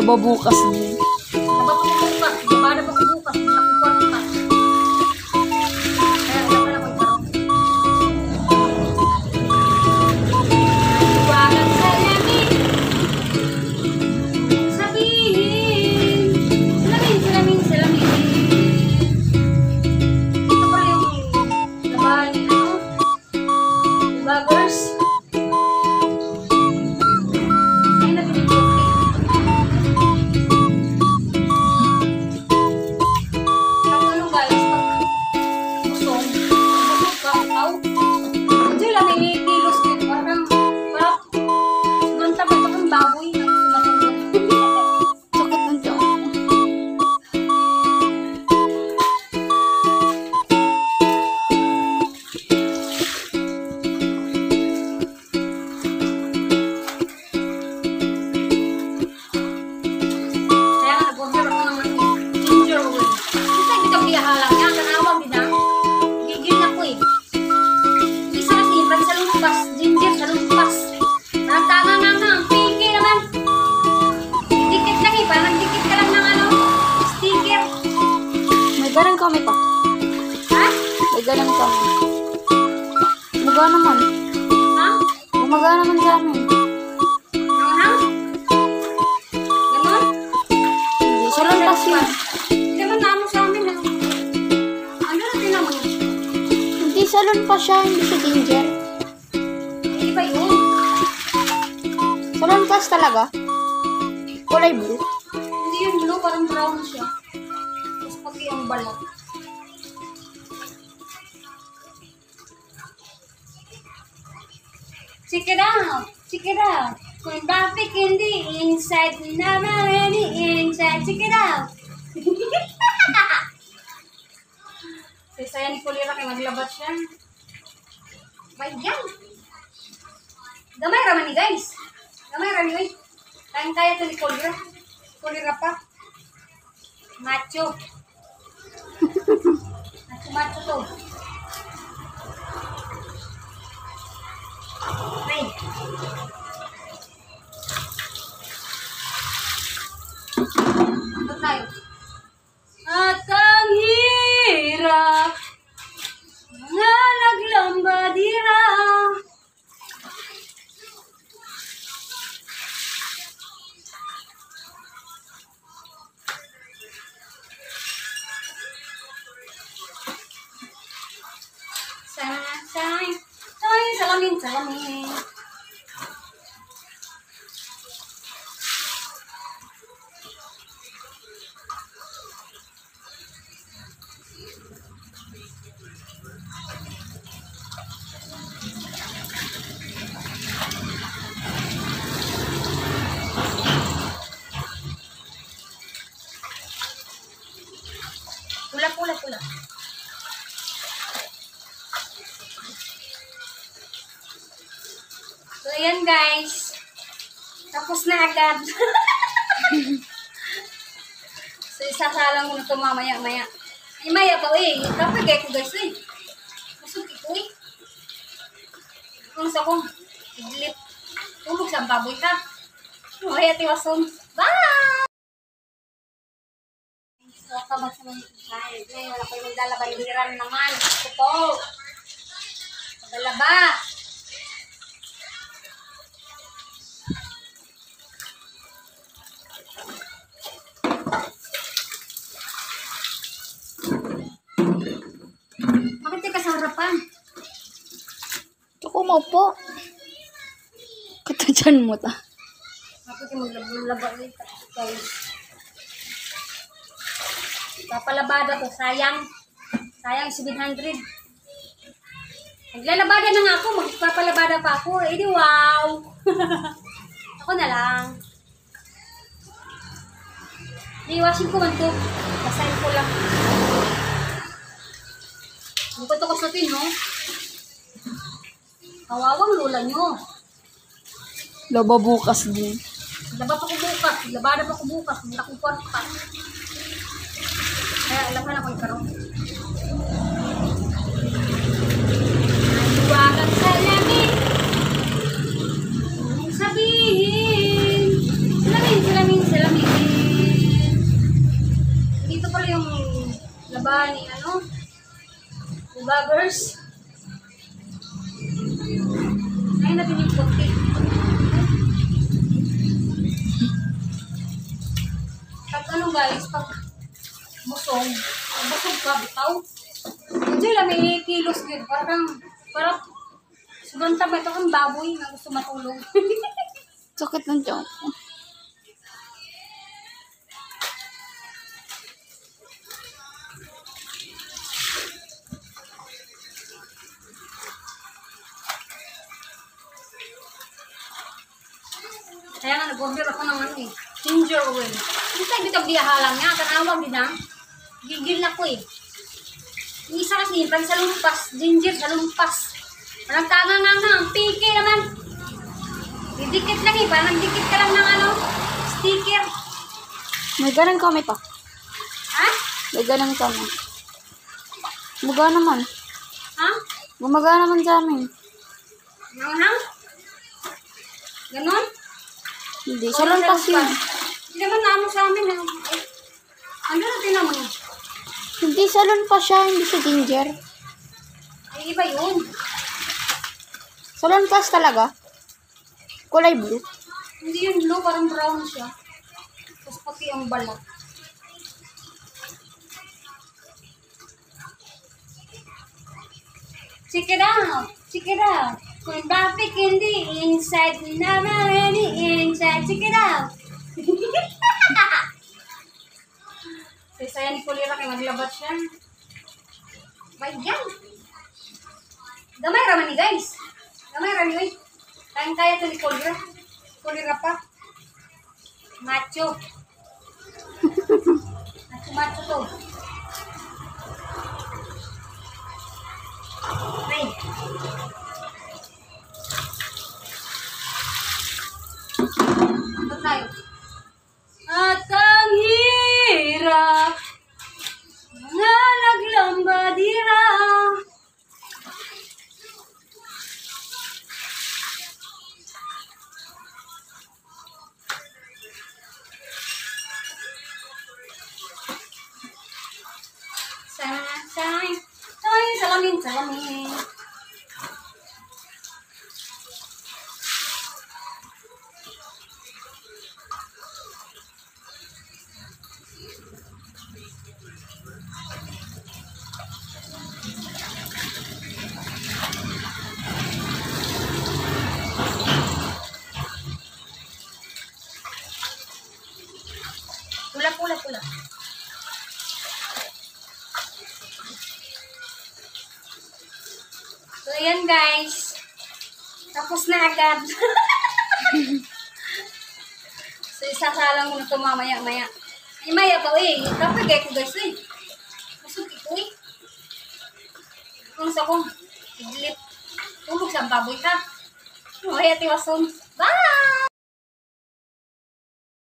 Laba bukas din. Laba pa ko bukas. Laba pa ko bukas. Nakukuha ka. Kaya alam na ko ikaw. Iwanan sa lamin. Sabihin. Salamin. Ito pa yung labahan ni vloggers. Ganun kami pa. Ha? May ganun kami. Bumaga naman. Ha? Bumaga naman sa amin. Nanghang? Ganon? Hindi, sa lantas yun. Ganon na ano sa amin. Ano na tinamon? Hindi, salon pa siya, hindi siya ginger. Hindi ba yun? Salon pas talaga. Kulay blue. Hindi yun blue, parang brown siya. Tapos pati ang balat. Check it out! Check it out! Kung bakit hindi inside naman inside, check it out! Saya ni Kulira kay maglabat siya. Bayan! Gamay raman ni guys! Gamay raman ni kaya to ni Kulira. Kulira pa. Macho. Macho to. Ay. Ito tayo. At ang hirap na naglambadira. Salamin. Pula. So, ayan guys. Tapos na agad. So, isasalang ko na ito mamaya-maya. Ay, maya pa eh. Kapag ko guys eh. Masuk ito eh. Kung sa kong idlip. Tulog sa baboy ka. Maya tiwason. Bye! So, kabag sa mga guys. Ngayon, wala kayo magdalabandiran naman. Ito po. Pagalaba. Bakit ka sa harapan? Ito ko mo po. Katadyan mo ta. Bakit ka maglaba ulit guys? Papalabada ko. Sayang 700. Naglalabada na nga ako. Magpapalabada pa ako. Eh di wow. Ako na lang. Iwasin ko man to. Basahin ko lang. Hindi ko ito kusutin, no? Kawawang lola nyo. Laba bukas din. Laba pa ko bukas. Labada pa ko bukas. Nakukuha pa. Kaya alam na ako ikaroon. Iwanan sa lamin. Sabihin. Salamin. ba ni ano? Ni Buggers. Ayun natin yung puti. Pag ano guys, pag busog ka, bitaw. Hindi lang may kilos din. Parang sobrang taba ito kang baboy na gusto matulog. Sakit ng tiyan ko. Kaya nga nag-order ako ng ano eh. Ginger oil. Hindi tayo bitag biyahalang niya. Kanawag din na. Gigil na ko eh. Yung isa kasi, pag sa lumpas, ginger sa lumpas. Parang tagang piki naman. Didikit lang eh. Parang nagdikit ka lang ng ano, sticker. May ganun kami pa. Ha? May ganun kami. Gumagana naman. Ha? Gumagana naman sa amin. Nanghang? Ganon? Hindi. Salon pass yun. Hindi naman namin sa amin. Ano na tinamon? Hindi salon pa siya. Hindi siya ginger. Ay, iba yun. Salon pass talaga. Kulay blue. Hindi yun blue, parang brown siya. Tapos pati ang balat. Check it out. Check it out. Kung bakit hindi inside naman inside. Check it out. Saya ni Kulira kay maglabat siya. May yan. Gamay raman ni guys. Gamay raman ni. Kaya to ni Kulira. Kulira pa. Macho. Macho to. Ay. Ano tayo? At ang hirap na naglambadira. Salamin. Pula. So, ayan guys. Tapos na agad. So, isasalang ko na ito mamaya-maya. Ay, maya pa eh. Kapagay ko guys eh. Masuk ito eh. Kung sa kong idlip. Tulog sa baboy ka. Maya tiwason. Bye!